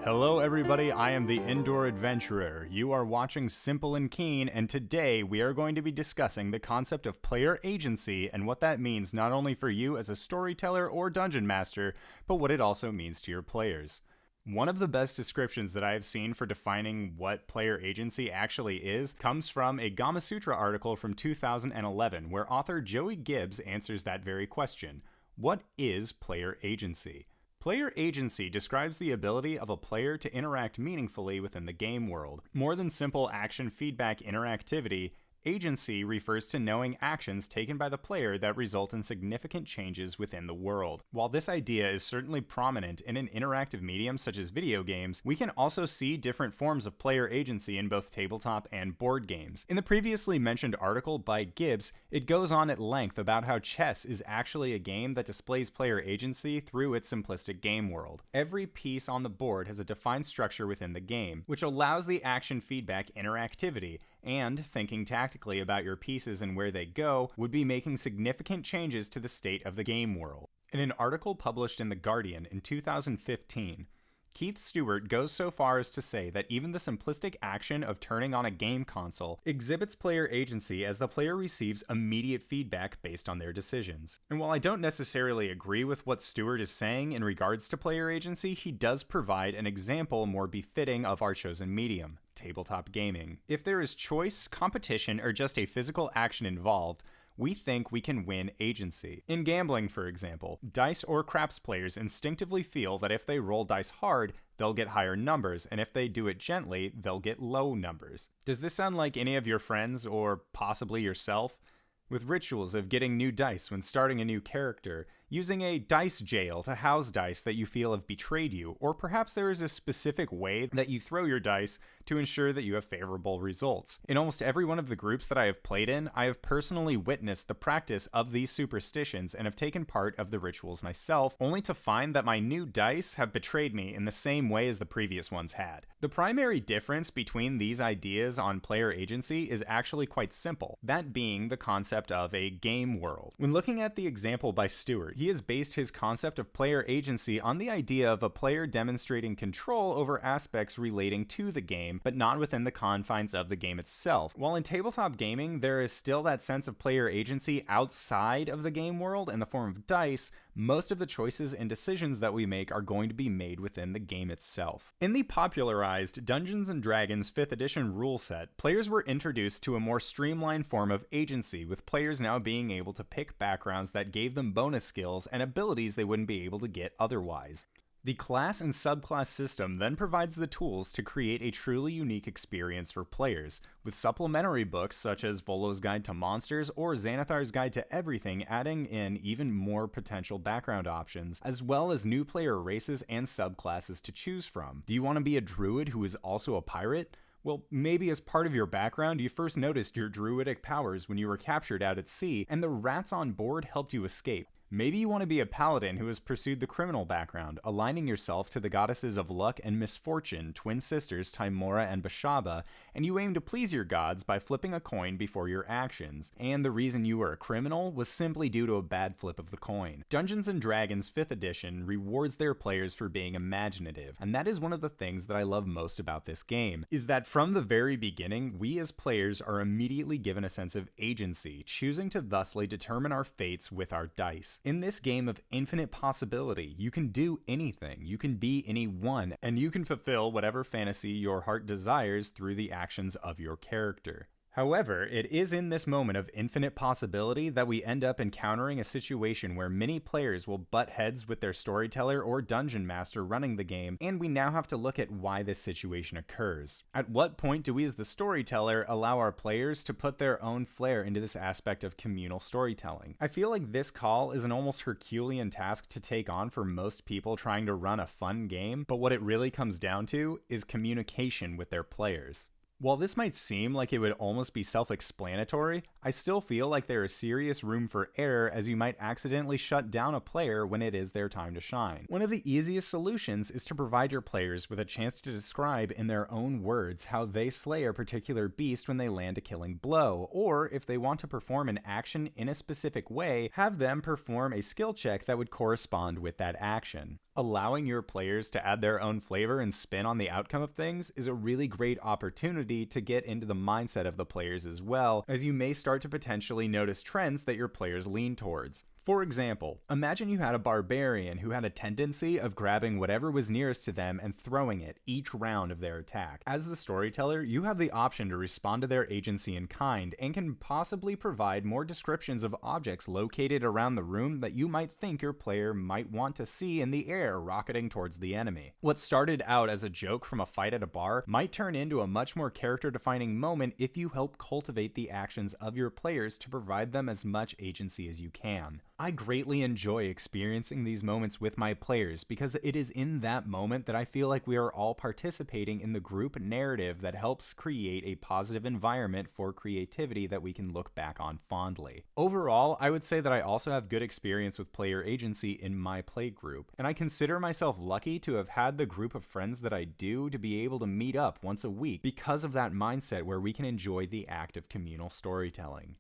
Hello everybody, I am the Indoor Adventurer. You are watching Simple and Keen, and today we are going to be discussing the concept of player agency and what that means not only for you as a storyteller or dungeon master, but what it also means to your players. One of the best descriptions that I have seen for defining what player agency actually is comes from a Gamasutra article from 2011, where author Joey Gibbs answers that very question. What is player agency? Player agency describes the ability of a player to interact meaningfully within the game world. More than simple action feedback interactivity, agency refers to knowing actions taken by the player that result in significant changes within the world. While this idea is certainly prominent in an interactive medium such as video games, we can also see different forms of player agency in both tabletop and board games. In the previously mentioned article by Gibbs, it goes on at length about how chess is actually a game that displays player agency through its simplistic game world. Every piece on the board has a defined structure within the game, which allows the action feedback interactivity, and thinking tactically about your pieces and where they go would be making significant changes to the state of the game world. In an article published in The Guardian in 2015, Keith Stewart goes so far as to say that even the simplistic action of turning on a game console exhibits player agency as the player receives immediate feedback based on their decisions. And while I don't necessarily agree with what Stewart is saying in regards to player agency, he does provide an example more befitting of our chosen medium, tabletop gaming. If there is choice, competition, or just a physical action involved, we think we can win agency. In gambling, for example, dice or craps players instinctively feel that if they roll dice hard, they'll get higher numbers, and if they do it gently, they'll get low numbers. Does this sound like any of your friends, or possibly yourself? With rituals of getting new dice when starting a new character, using a dice jail to house dice that you feel have betrayed you, or perhaps there is a specific way that you throw your dice to ensure that you have favorable results. In almost every one of the groups that I have played in, I have personally witnessed the practice of these superstitions and have taken part of the rituals myself, only to find that my new dice have betrayed me in the same way as the previous ones had. The primary difference between these ideas on player agency is actually quite simple, that being the concept of a game world. When looking at the example by Stewart, he has based his concept of player agency on the idea of a player demonstrating control over aspects relating to the game, but not within the confines of the game itself. While in tabletop gaming, there is still that sense of player agency outside of the game world in the form of dice, most of the choices and decisions that we make are going to be made within the game itself. In the popularized Dungeons & Dragons 5th edition rule set, players were introduced to a more streamlined form of agency, with players now being able to pick backgrounds that gave them bonus skills and abilities they wouldn't be able to get otherwise. The class and subclass system then provides the tools to create a truly unique experience for players, with supplementary books such as Volo's Guide to Monsters or Xanathar's Guide to Everything adding in even more potential background options, as well as new player races and subclasses to choose from. Do you want to be a druid who is also a pirate? Well, maybe as part of your background, you first noticed your druidic powers when you were captured out at sea, and the rats on board helped you escape. Maybe you want to be a paladin who has pursued the criminal background, aligning yourself to the goddesses of luck and misfortune, twin sisters Tymora and Bashaba, and you aim to please your gods by flipping a coin before your actions. And the reason you were a criminal was simply due to a bad flip of the coin. Dungeons & Dragons 5th edition rewards their players for being imaginative, and that is one of the things that I love most about this game, is that from the very beginning, we as players are immediately given a sense of agency, choosing to thusly determine our fates with our dice. In this game of infinite possibility, you can do anything, you can be anyone, and you can fulfill whatever fantasy your heart desires through the actions of your character. However, it is in this moment of infinite possibility that we end up encountering a situation where many players will butt heads with their storyteller or dungeon master running the game, and we now have to look at why this situation occurs. At what point do we as the storyteller allow our players to put their own flair into this aspect of communal storytelling? I feel like this call is an almost Herculean task to take on for most people trying to run a fun game, but what it really comes down to is communication with their players. While this might seem like it would almost be self-explanatory, I still feel like there is serious room for error as you might accidentally shut down a player when it is their time to shine. One of the easiest solutions is to provide your players with a chance to describe in their own words how they slay a particular beast when they land a killing blow, or if they want to perform an action in a specific way, have them perform a skill check that would correspond with that action. Allowing your players to add their own flavor and spin on the outcome of things is a really great opportunity to get into the mindset of the players as well, as you may start to potentially notice trends that your players lean towards. For example, imagine you had a barbarian who had a tendency of grabbing whatever was nearest to them and throwing it each round of their attack. As the storyteller, you have the option to respond to their agency in kind and can possibly provide more descriptions of objects located around the room that you might think your player might want to see in the air rocketing towards the enemy. What started out as a joke from a fight at a bar might turn into a much more character-defining moment if you help cultivate the actions of your players to provide them as much agency as you can. I greatly enjoy experiencing these moments with my players because it is in that moment that I feel like we are all participating in the group narrative that helps create a positive environment for creativity that we can look back on fondly. Overall, I would say that I also have good experience with player agency in my play group, and I consider myself lucky to have had the group of friends that I do to be able to meet up once a week because of that mindset where we can enjoy the act of communal storytelling.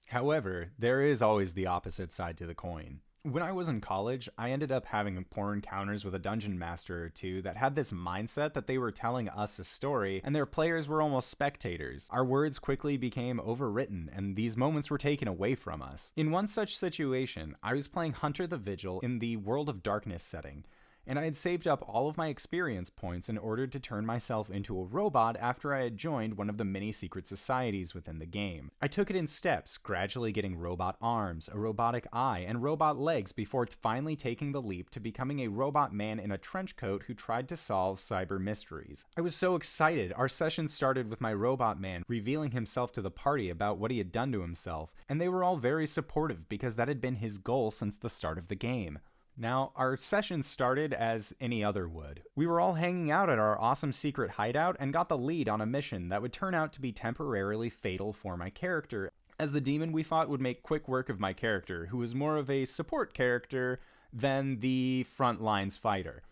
However, there is always the opposite side to the coin. When I was in college, I ended up having poor encounters with a dungeon master or two that had this mindset that they were telling us a story and their players were almost spectators. Our words quickly became overwritten and these moments were taken away from us. In one such situation, I was playing Hunter the Vigil in the World of Darkness setting, and I had saved up all of my experience points in order to turn myself into a robot after I had joined one of the many secret societies within the game. I took it in steps, gradually getting robot arms, a robotic eye, and robot legs before finally taking the leap to becoming a robot man in a trench coat who tried to solve cyber mysteries. I was so excited. Our session started with my robot man revealing himself to the party about what he had done to himself, and they were all very supportive because that had been his goal since the start of the game. Now, our session started as any other would. We were all hanging out at our awesome secret hideout and got the lead on a mission that would turn out to be temporarily fatal for my character, as the demon we fought would make quick work of my character, who was more of a support character than the front lines fighter.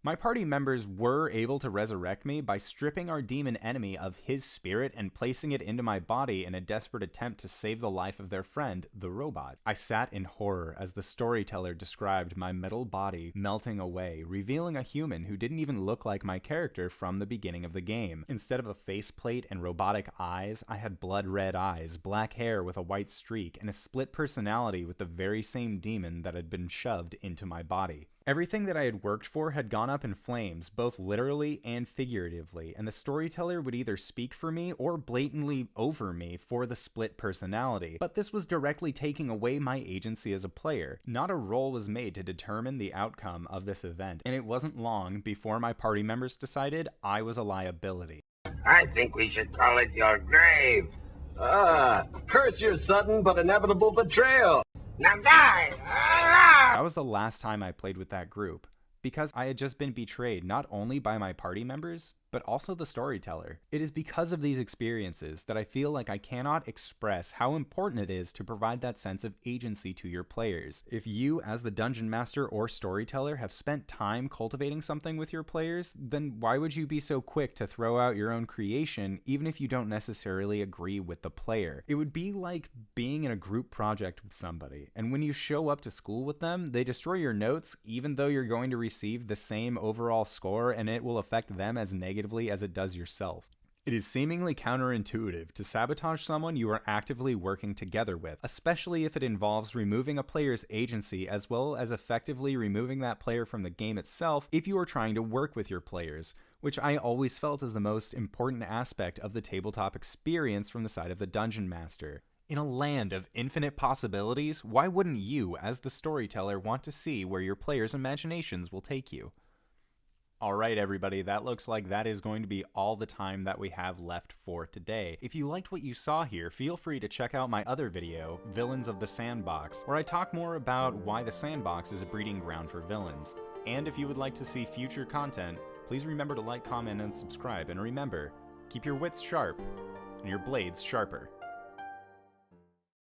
My party members were able to resurrect me by stripping our demon enemy of his spirit and placing it into my body in a desperate attempt to save the life of their friend, the robot. I sat in horror as the storyteller described my metal body melting away, revealing a human who didn't even look like my character from the beginning of the game. Instead of a faceplate and robotic eyes, I had blood red eyes, black hair with a white streak, and a split personality with the very same demon that had been shoved into my body. Everything that I had worked for had gone up in flames, both literally and figuratively, and the storyteller would either speak for me or blatantly over me for the split personality. But this was directly taking away my agency as a player. Not a roll was made to determine the outcome of this event, and it wasn't long before my party members decided I was a liability. I think we should call it your grave. Curse your sudden but inevitable betrayal. Now die! That was the last time I played with that group, because I had just been betrayed not only by my party members, but also the storyteller. It is because of these experiences that I feel like I cannot express how important it is to provide that sense of agency to your players. If you, as the dungeon master or storyteller, have spent time cultivating something with your players, then why would you be so quick to throw out your own creation, even if you don't necessarily agree with the player? It would be like being in a group project with somebody, and when you show up to school with them, they destroy your notes, even though you're going to receive the same overall score, and it will affect them as negatively as it does yourself. It is seemingly counterintuitive to sabotage someone you are actively working together with, especially if it involves removing a player's agency as well as effectively removing that player from the game itself if you are trying to work with your players, which I always felt is the most important aspect of the tabletop experience from the side of the dungeon master. In a land of infinite possibilities, why wouldn't you, as the storyteller, want to see where your players' imaginations will take you? Alright everybody, that looks like that is going to be all the time that we have left for today. If you liked what you saw here, feel free to check out my other video, Villains of the Sandbox, where I talk more about why the sandbox is a breeding ground for villains. And if you would like to see future content, please remember to like, comment, and subscribe, and remember, Keep your wits sharp and your blades sharper.